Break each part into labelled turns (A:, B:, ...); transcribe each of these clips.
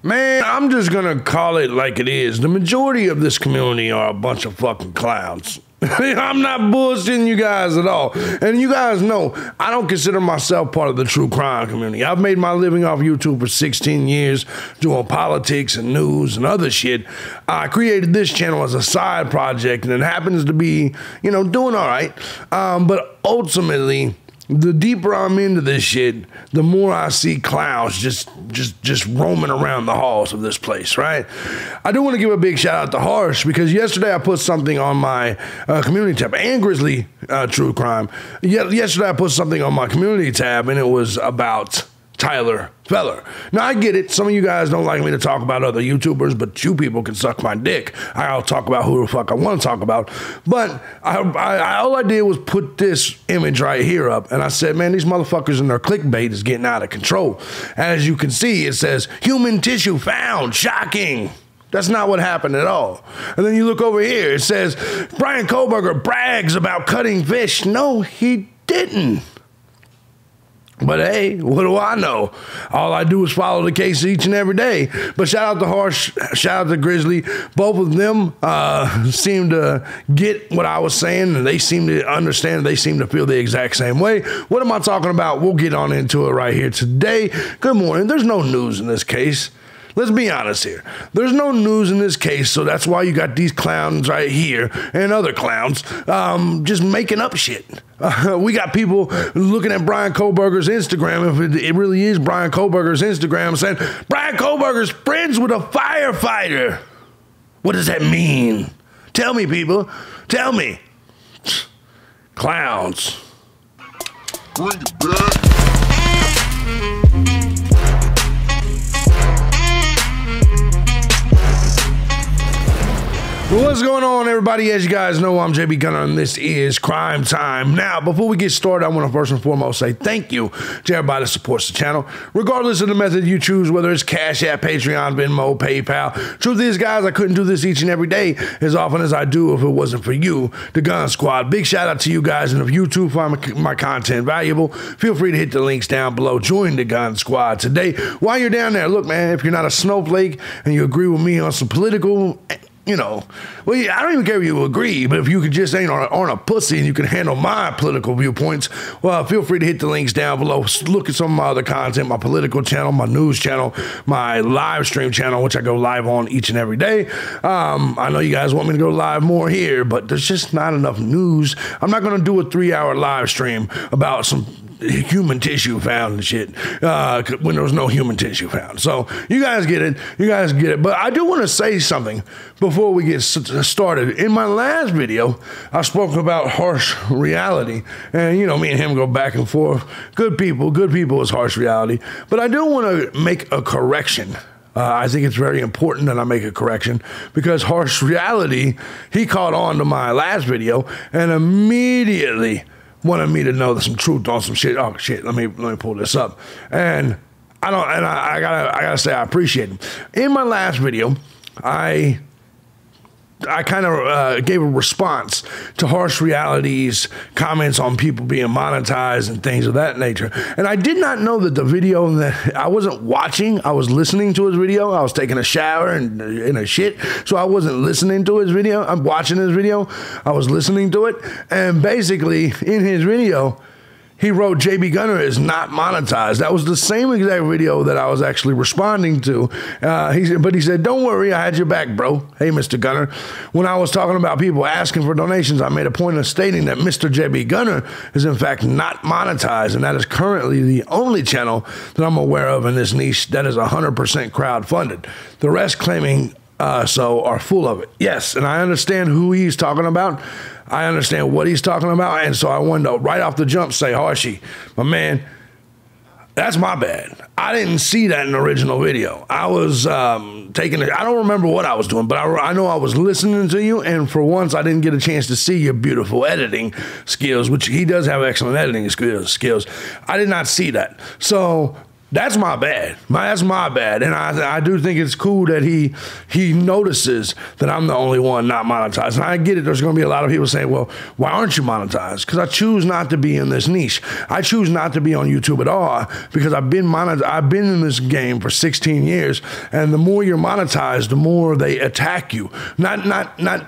A: Man, I'm just gonna call it like it is. The majority of this community are a bunch of fucking clowns. I'm not bullshitting you guys at all. And you guys know, I don't consider myself part of the true crime community. I've made my living off YouTube for 16 years, doing politics and news and other shit. I created this channel as a side project, and it happens to be, you know, doing all right. But ultimately, the deeper I'm into this shit, the more I see clowns just roaming around the halls of this place, right? I do want to give a big shout out to Harsh, because yesterday I put something on my community tab, and Grizzly True Crime. Yesterday I put something on my community tab, and it was about Tyler Feller. Now, I get it. Some of you guys don't like me to talk about other YouTubers, but you people can suck my dick. I'll talk about who the fuck I want to talk about. But all I did was put this image right here up, and I said, man, these motherfuckers and their clickbait is getting out of control. As you can see, it says, human tissue found, shocking. That's not what happened at all. And then you look over here, it says, Bryan Kohberger brags about cutting fish. No, he didn't. But hey, what do I know? All I do is follow the case each and every day. But shout out to Harsh, shout out to Grizzly. Both of them seem to get what I was saying, and they seem to understand. They seem to feel the exact same way. What am I talking about? We'll get on into it right here today. Good morning. There's no news in this case. Let's be honest here. There's no news in this case, so that's why you got these clowns right here and other clowns just making up shit. We got people looking at Bryan Kohberger's Instagram, if it really is Bryan Kohberger's Instagram, saying, Bryan Kohberger's friends with a firefighter. What does that mean? Tell me, people. Tell me. Clowns.
B: Bring it back.
A: What's going on, everybody? As you guys know, I'm thejbgunner, and this is Crime Time. Now, before we get started, I want to first and foremost say thank you to everybody that supports the channel, regardless of the method you choose, whether it's Cash App, Patreon, Venmo, PayPal. Truth is, guys, I couldn't do this each and every day as often as I do if it wasn't for you, the Gun Squad. Big shout out to you guys, and if you too find my content valuable, feel free to hit the links down below. Join the Gun Squad today. While you're down there, look, man, if you're not a snowflake and you agree with me on some political, you know, well, I don't even care if you agree, but if you could just ain't on a pussy and you can handle my political viewpoints, well, feel free to hit the links down below. Look at some of my other content, my political channel, my news channel, my live stream channel, which I go live on each and every day. I know you guys want me to go live more here, but there's just not enough news. I'm not going to do a 3-hour live stream about some human tissue found and shit when there was no human tissue found. So you guys get it. You guys get it. But I do want to say something before we get started. In my last video, I spoke about harsh reality. And, you know, me and him go back and forth. Good people is harsh reality. But I do want to make a correction. I think it's very important that I make a correction, because harsh reality, he caught on to my last video and immediately wanted me to know some truth on some shit. Oh shit, let me pull this up. And I gotta say I appreciate him. In my last video, I kind of gave a response to harsh reality's comments on people being monetized and things of that nature. And I did not know that the video that I wasn't watching, I was listening to his video. I was taking a shower and in a shit. So I wasn't listening to his video. I'm watching his video. I was listening to it. And basically in his video, he wrote thejbgunner is not monetized. That was the same exact video that I was actually responding to. But he said, don't worry, I had your back, bro. Hey, Mr. Gunner. When I was talking about people asking for donations, I made a point of stating that Mr. thejbgunner is in fact not monetized, and that is currently the only channel that I'm aware of in this niche that is 100% crowdfunded. The rest claiming so are full of it. Yes, and I understand who he's talking about. I understand what he's talking about, and so I wanted to right off the jump say, Harshy, my man, that's my bad. I didn't see that in the original video. I was I don't remember what I was doing, but I know I was listening to you, and for once I didn't get a chance to see your beautiful editing skills, which he does have excellent editing skills. I did not see that. So That's my bad. That's my bad. And I do think it's cool that he notices that I'm the only one not monetized. And I get it. There's going to be a lot of people saying, well, why aren't you monetized? Because I choose not to be in this niche. I choose not to be on YouTube at all because I've been monetized. I've been in this game for 16 years. And the more you're monetized, the more they attack you. Not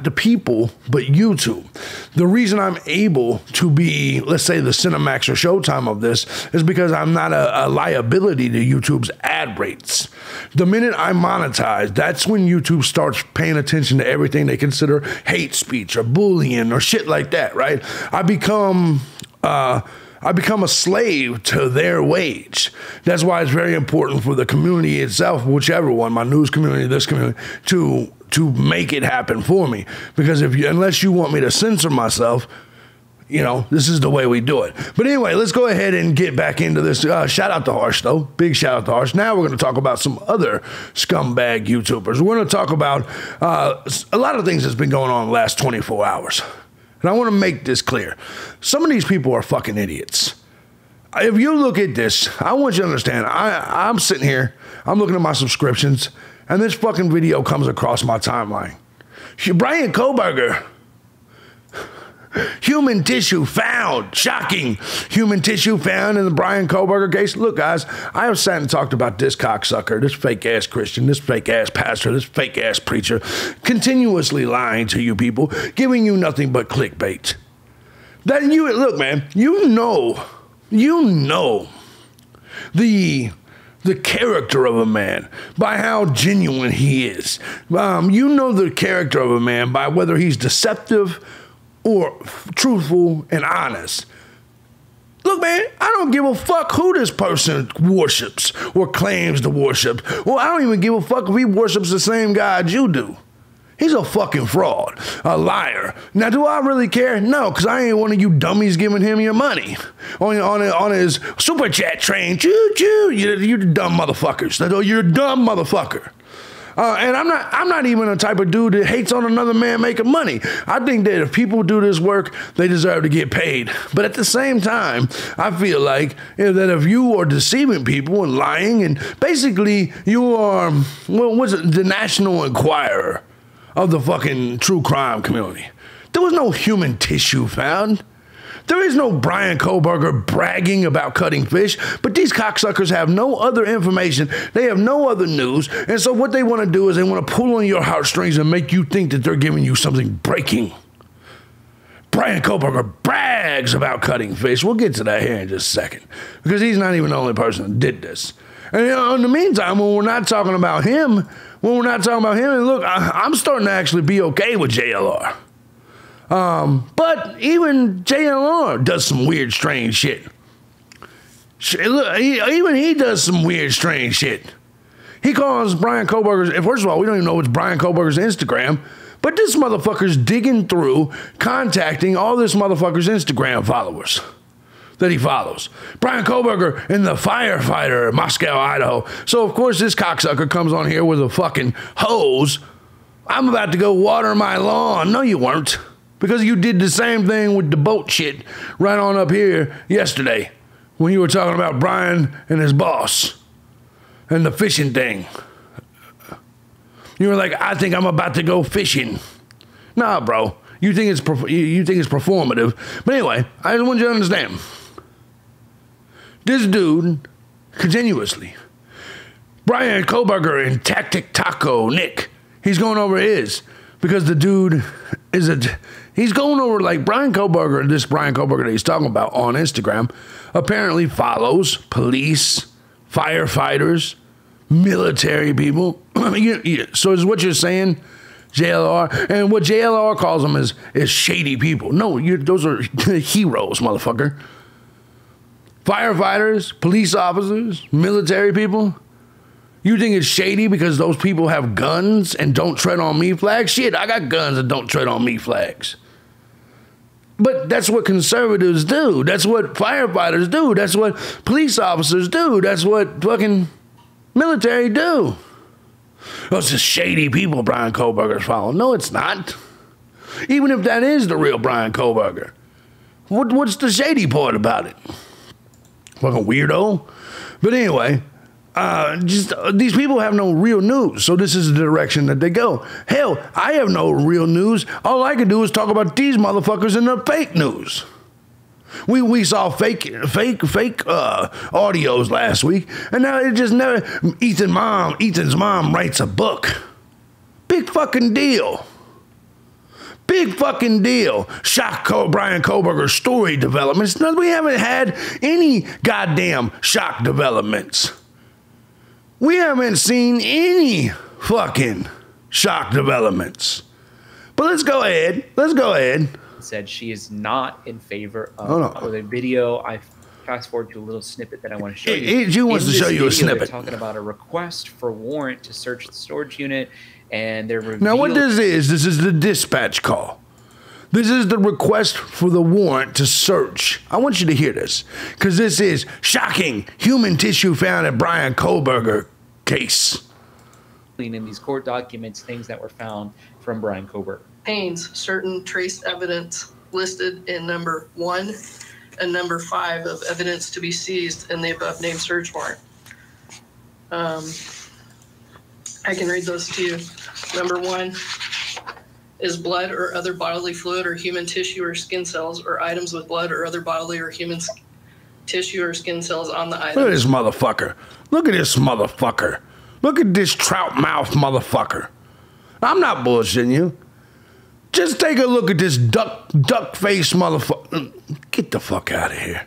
A: the people, but YouTube. The reason I'm able to be, let's say, the Cinemax or Showtime of this is because I'm not a liability to YouTube's ad rates. The minute I monetize, that's when YouTube starts paying attention to everything they consider hate speech or bullying or shit like that, right? I become a slave to their wage. That's why it's very important for the community itself, whichever one, my news community, this community, to make it happen for me. Because unless you want me to censor myself, you know, this is the way we do it. But anyway, let's go ahead and get back into this. Shout out to Harsh, though. Big shout out to Harsh. Now we're going to talk about some other scumbag YouTubers. We're going to talk about a lot of things that's been going on the last 24 hours. And I want to make this clear. Some of these people are fucking idiots. If you look at this, I want you to understand, I'm sitting here, I'm looking at my subscriptions, and this fucking video comes across my timeline. Bryan Kohberger. Human tissue found. Shocking. Human tissue found in the Bryan Kohberger case. Look, guys, I have sat and talked about this cocksucker, this fake-ass Christian, this fake-ass pastor, this fake-ass preacher, continuously lying to you people, giving you nothing but clickbait. Look, man, you know the character of a man by how genuine he is. You know the character of a man by whether he's deceptive or truthful and honest. Look, man, I don't give a fuck who this person worships or claims to worship. Well, I don't even give a fuck if he worships the same God you do. He's a fucking fraud, a liar. Now, do I really care? No, because I ain't one of you dummies giving him your money on his super chat train. Choo-choo. You're dumb motherfuckers. You're a dumb motherfucker. And I'm not even a type of dude that hates on another man making money. I think that if people do this work, they deserve to get paid. But at the same time, I feel like that if you are deceiving people and lying, and basically you are, the National Enquirer of the fucking true crime community. There was no human tissue found. There is no Bryan Kohberger bragging about cutting fish, but these cocksuckers have no other information. They have no other news. And so what they want to do is they want to pull on your heartstrings and make you think that they're giving you something breaking. Bryan Kohberger brags about cutting fish. We'll get to that here in just a second, because he's not even the only person that did this. And in the meantime, when we're not talking about him, and look, I'm starting to actually be okay with JLR. But even JLR does some weird, strange shit. Even he does some weird, strange shit. He calls Bryan Kohberger's, first of all, we don't even know what's Bryan Kohberger's Instagram, but this motherfucker's digging through, contacting all this motherfucker's Instagram followers that he follows. Bryan Kohberger in the firefighter, Moscow, Idaho. So, of course, this cocksucker comes on here with a fucking hose. I'm about to go water my lawn. No, you weren't. Because you did the same thing with the boat shit right on up here yesterday when you were talking about Bryan and his boss and the fishing thing. You were like, I think I'm about to go fishing. Nah, bro. You think it's performative. But anyway, I just want you to understand. This dude, continuously, Bryan Kohberger and Tactic Taco Nick, he's going over his. Because the dude he's going over like Bryan Kohberger, this Bryan Kohberger that he's talking about on Instagram, apparently follows police, firefighters, military people. So is what you're saying, JLR? And what JLR calls them is shady people. No, those are heroes, motherfucker. Firefighters, police officers, military people. You think it's shady because those people have guns and don't tread on me flags? Shit, I got guns and don't tread on me flags. But that's what conservatives do. That's what firefighters do. That's what police officers do. That's what fucking military do. Oh, it's just shady people Bryan Kohberger's following. No, it's not. Even if that is the real Bryan Kohberger. What's the shady part about it? Fucking weirdo. But anyway, just these people have no real news, so this is the direction that they go. Hell, I have no real news. All I can do is talk about these motherfuckers in the fake news. We saw fake audios last week, and now it just never. Ethan's mom writes a book. Big fucking deal. Big fucking deal. Bryan Kohberger story developments. No, we haven't had any goddamn shock developments. We haven't seen any fucking shock developments. But let's go ahead.
C: Said she is not in favor of the video. I fast forward to a little snippet that I want to show you.
A: She wants to show you a snippet.
C: They're talking about a request for warrant to search the storage unit, and they're revealed.
A: Now what this is the dispatch call. This is the request for the warrant to search. I want you to hear this, because this is shocking human tissue found at Bryan Kohberger case.
C: In these court documents, things that were found from Bryan Kohberger.
D: Contains certain trace evidence listed in number 1 and number 5 of evidence to be seized in the above named search warrant. I can read those to you. Number 1 is blood or other bodily fluid or human tissue or skin cells or items with blood or other bodily or human tissue or skin cells on the item.
A: Look at this motherfucker. Look at this motherfucker. Look at this trout mouth motherfucker. I'm not bullshitting you. Just take a look at this duck face motherfucker. Get the fuck out of here.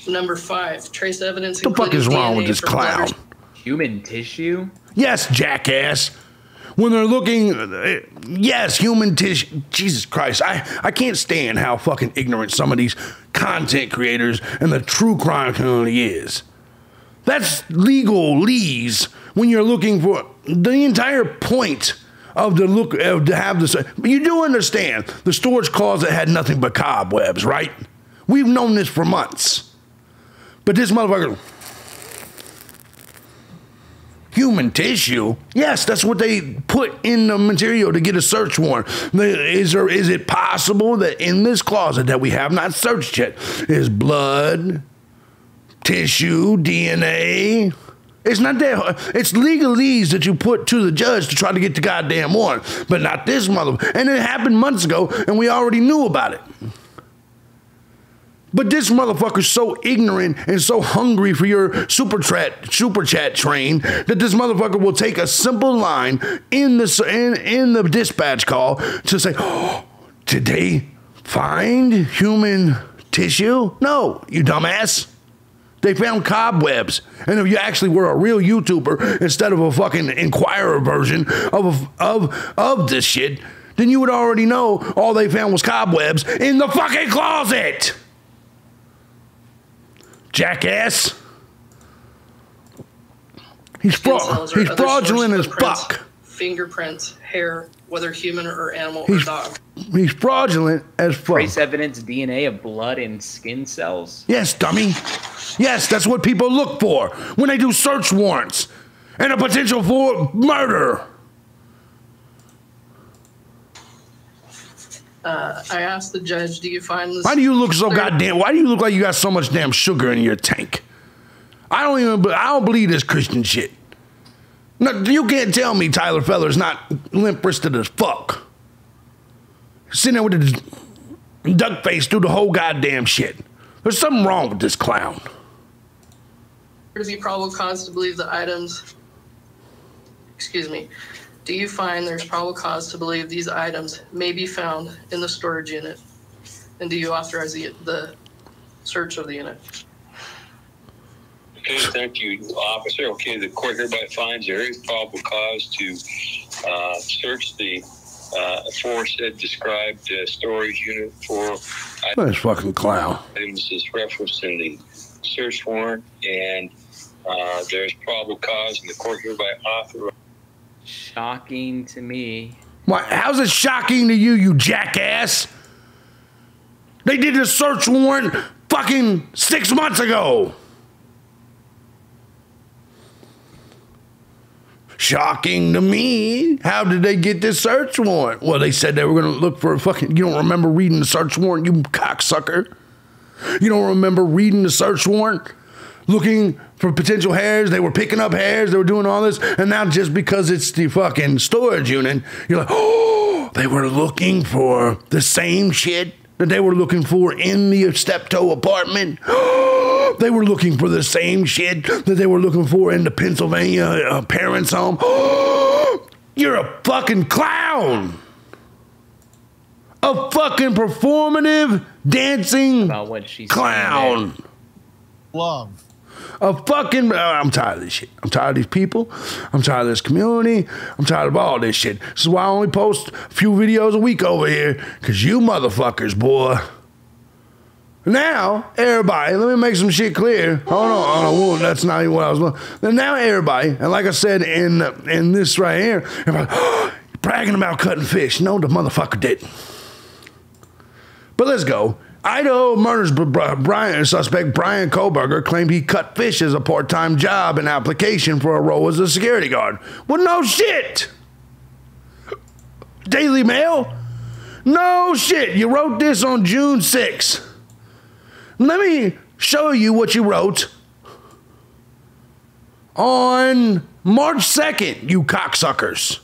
D: Number 5, trace evidence.
A: What the fuck is wrong with this clown?
C: Human tissue?
A: Yes, jackass. When they're looking, yes, human tissue. Jesus Christ, I can't stand how fucking ignorant some of these content creators and the true crime community is. That's legalese when you're looking for the entire point of the look of to have this. You do understand the storage closet had nothing but cobwebs, right? We've known this for months. But this motherfucker, human tissue, yes, that's what they put in the material to get a search warrant. Is it possible that in this closet that we have not searched yet is blood, tissue, DNA? It's not that. It's legalese that you put to the judge to try to get the goddamn warrant, but not this motherfucker. And it happened months ago, and we already knew about it. But this motherfucker's so ignorant and so hungry for your super chat train that this motherfucker will take a simple line in the dispatch call to say, oh, did they find human tissue? No, you dumbass. They found cobwebs. And if you actually were a real YouTuber instead of a fucking Inquirer version of this shit, then you would already know all they found was cobwebs in the fucking closet. Jackass. He's fraudulent as fuck.
D: Fingerprints, hair, whether human or animal or dog.
A: He's fraudulent as fuck.
C: Trace evidence, DNA of blood and skin cells?
A: Yes, dummy. Yes, that's what people look for when they do search warrants and a potential for murder.
D: I asked the judge, do you find this...
A: Why do you look so goddamn... Why do you look like you got so much damn sugar in your tank? I don't believe this Christian shit. No, you can't tell me Tyler Feller's not limp-wristed as fuck. Sitting there with his duck face through the whole goddamn shit. There's something wrong with this clown.
D: To be probable cause to believe the items... Excuse me. Do you find there's probable cause to believe these items may be found in the storage unit? And do you authorize the search of the unit?
E: Okay, thank you, officer. Okay, the court hereby finds there is probable cause to search the aforesaid described storage unit for
A: this fucking clown.
E: Items is referenced in the search warrant, and there's probable cause, and the court hereby authorizes.
C: Shocking to me.
A: Why? How's it shocking to you, you jackass? They did a search warrant fucking 6 months ago. Shocking to me. How did they get this search warrant? Well, they said they were going to look for a fucking... You don't remember reading the search warrant, you cocksucker? You don't remember reading the search warrant? looking for potential hairs. They were picking up hairs. They were doing all this. And now just because it's the fucking storage unit, you're like, oh, they were looking for the same shit that they were looking for in the Steptoe apartment. They were looking for the same shit that they were looking for in the Pennsylvania parents' home. You're a fucking clown. A fucking performative dancing clown.
F: Love.
A: A fucking, I'm tired of this shit. I'm tired of these people. I'm tired of this community. I'm tired of all this shit. This is why I only post a few videos a week over here, because you motherfuckers, boy. Now, everybody, let me make some shit clear. Hold on, that's not even what I was looking. Now, everybody, and like I said in this right here, everybody, oh, bragging about cutting fish. No, the motherfucker didn't. But let's go. Idaho murders suspect Bryan Kohberger claimed he cut fish as a part-time job and application for a role as a security guard. Well, no shit. Daily Mail? No shit. You wrote this on June 6th. Let me show you what you wrote on March 2nd, you cocksuckers.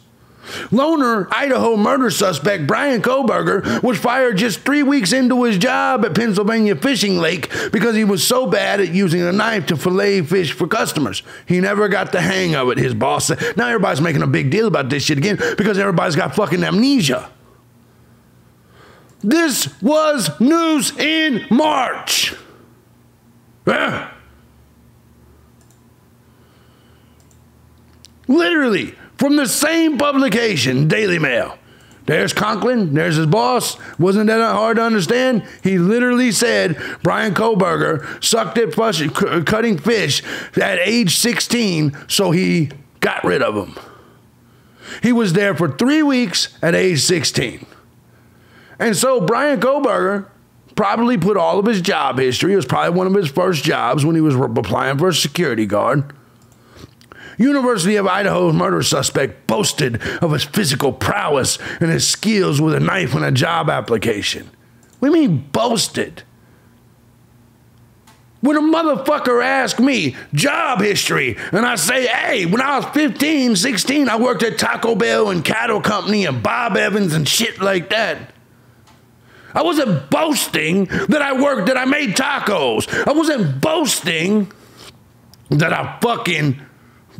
A: Loner Idaho murder suspect Bryan Kohberger was fired just 3 weeks into his job at Pennsylvania Fishing Lake because he was so bad at using a knife to fillet fish for customers. He never got the hang of it, his boss said. Now everybody's making a big deal about this shit again because everybody's got fucking amnesia. This was news in March. Literally. From the same publication, Daily Mail. There's Conklin, there's his boss. Wasn't that hard to understand? He literally said Bryan Kohberger sucked at cutting fish at age 16, so he got rid of him. He was there for 3 weeks at age 16. And so Bryan Kohberger probably put all of his job history. It was probably one of his first jobs when he was applying for a security guard. University of Idaho's murder suspect boasted of his physical prowess and his skills with a knife on a job application. What do you mean boasted? When a motherfucker asks me job history and I say, hey, when I was 15, 16, I worked at Taco Bell and Cattle Company and Bob Evans and shit like that. I wasn't boasting that I made tacos. I wasn't boasting that I fucking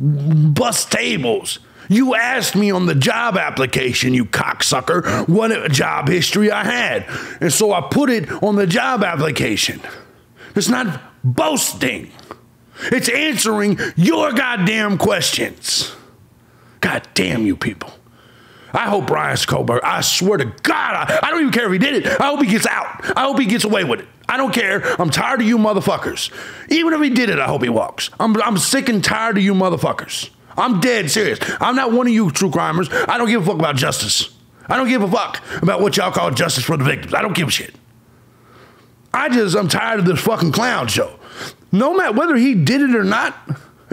A: bust tables. You asked me on the job application, you cocksucker, what job history I had. And so I put it on the job application. It's not boasting. It's answering your goddamn questions. God damn you people. I hope Bryan Kohberger, I swear to God, I don't even care if he did it. I hope he gets out. I hope he gets away with it. I don't care. I'm tired of you motherfuckers. Even if he did it, I hope he walks. I'm sick and tired of you motherfuckers. I'm dead serious. I'm not one of you true crimers. I don't give a fuck about justice. I don't give a fuck about what y'all call justice for the victims. I don't give a shit. I'm tired of this fucking clown show. No matter whether he did it or not,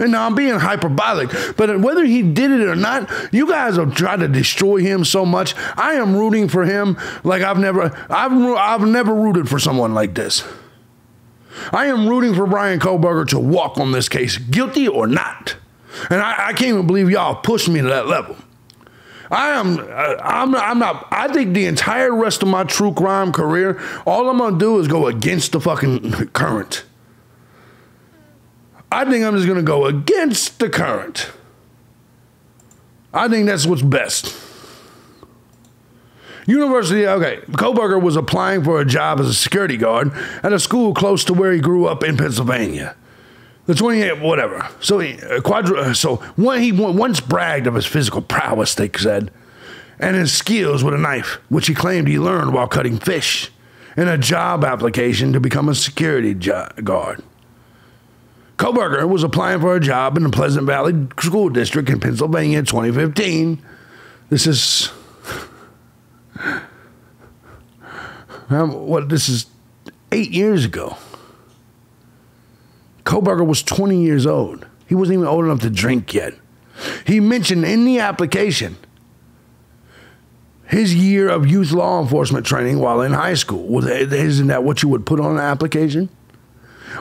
A: and now I'm being hyperbolic, but whether he did it or not, you guys have tried to destroy him so much. I am rooting for him like I've never rooted for someone like this. I am rooting for Bryan Kohberger to walk on this case, guilty or not. And I can't even believe y'all pushed me to that level. I think the entire rest of my true crime career, all I'm gonna do is go against the fucking current. I think I'm just going to go against the current. I think that's what's best. Kohberger was applying for a job as a security guard at a school close to where he grew up in Pennsylvania. The 28, whatever. So he once bragged of his physical prowess, they said, and his skills with a knife, which he claimed he learned while cutting fish, in a job application to become a security guard. Kohberger was applying for a job in the Pleasant Valley School District in Pennsylvania in 2015. This is this is 8 years ago. Kohberger was 20 years old. He wasn't even old enough to drink yet. He mentioned in the application his year of youth law enforcement training while in high school. Isn't that what you would put on an application?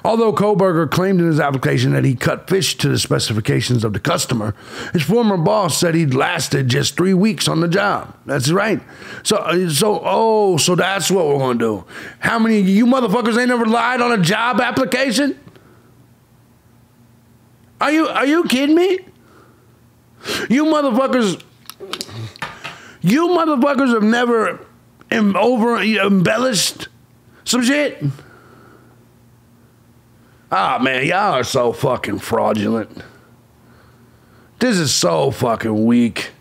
A: Although Kohberger claimed in his application that he cut fish to the specifications of the customer, his former boss said he'd lasted just 3 weeks on the job. That's right. So that's what we're going to do. How many of you motherfuckers ain't never lied on a job application? Are you kidding me? You motherfuckers have never embellished some shit? Ah, man, y'all are so fucking fraudulent. This is so fucking weak.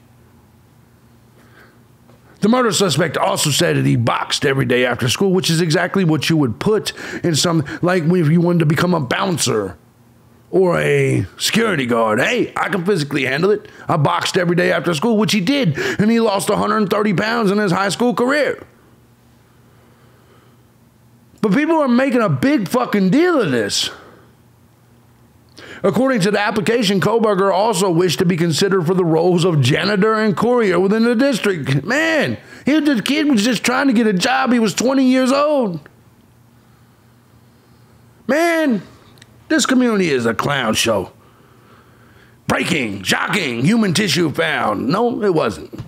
A: The murder suspect also said that he boxed every day after school, which is exactly what you would put in some, like if you wanted to become a bouncer or a security guard. Hey, I can physically handle it. I boxed every day after school, which he did, and he lost 130 pounds in his high school career. But people are making a big fucking deal of this. According to the application, Kohberger also wished to be considered for the roles of janitor and courier within the district. Man, the kid was just trying to get a job. He was 20 years old. Man, this community is a clown show. Breaking, shocking, human tissue found. No, it wasn't.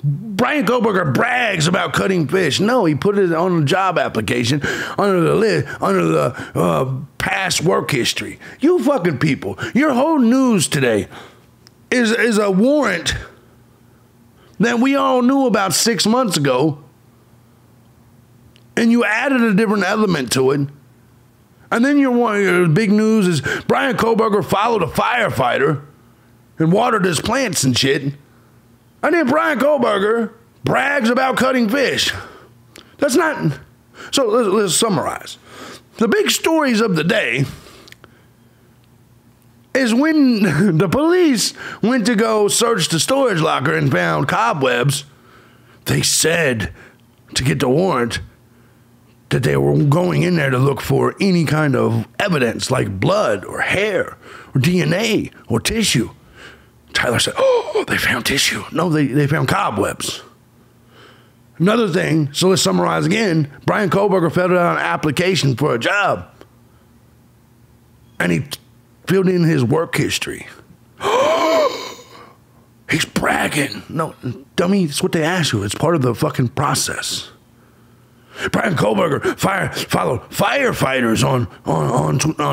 A: Bryan Kohberger brags about cutting fish. No, he put it on a job application under the list, under the past work history. You fucking people, your whole news today is a warrant that we all knew about 6 months ago, and you added a different element to it. And then your big news is Bryan Kohberger followed a firefighter and watered his plants and shit. And then Bryan Kohberger brags about cutting fish. That's not... So let's summarize. The big stories of the day is when the police went to go search the storage locker and found cobwebs. They said, to get the warrant, that they were going in there to look for any kind of evidence like blood or hair or DNA or tissue. Tyler said, oh, they found tissue. No, they found cobwebs. Another thing, so let's summarize again. Bryan Kohberger filled out an application for a job. And he filled in his work history. He's bragging. No, dummy, that's what they ask you. It's part of the fucking process. Bryan Kohberger followed firefighters on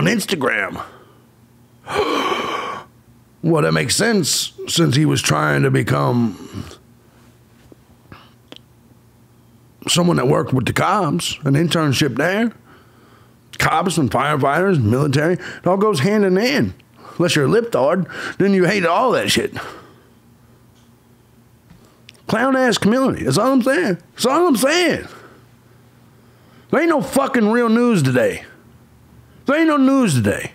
A: Instagram. Well, that makes sense since he was trying to become someone that worked with the cops, an internship there. Cops and firefighters, military, it all goes hand in hand. Unless you're a lipdard, then you hate all that shit. Clown-ass community, that's all I'm saying. That's all I'm saying. There ain't no fucking real news today. There ain't no news today.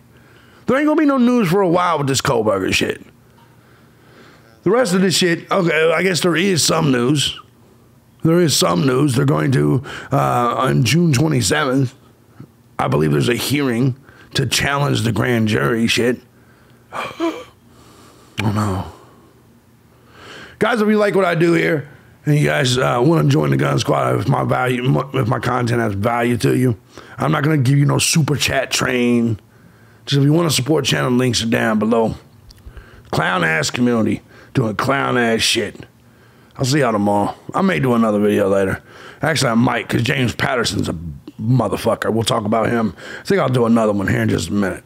A: There ain't gonna be no news for a while with this Kohberger shit. The rest of this shit, okay, I guess there is some news. There is some news. They're going to, on June 27th, I believe there's a hearing to challenge the grand jury shit. Oh no. Guys, if you like what I do here, and you guys want to join the gun squad, if my content has value to you, I'm not gonna give you no super chat train. Just if you want to support the channel, links are down below. Clown-ass community doing clown-ass shit. I'll see y'all tomorrow. I may do another video later. Actually, I might, because James Patterson's a motherfucker. We'll talk about him. I think I'll do another one here in just a minute.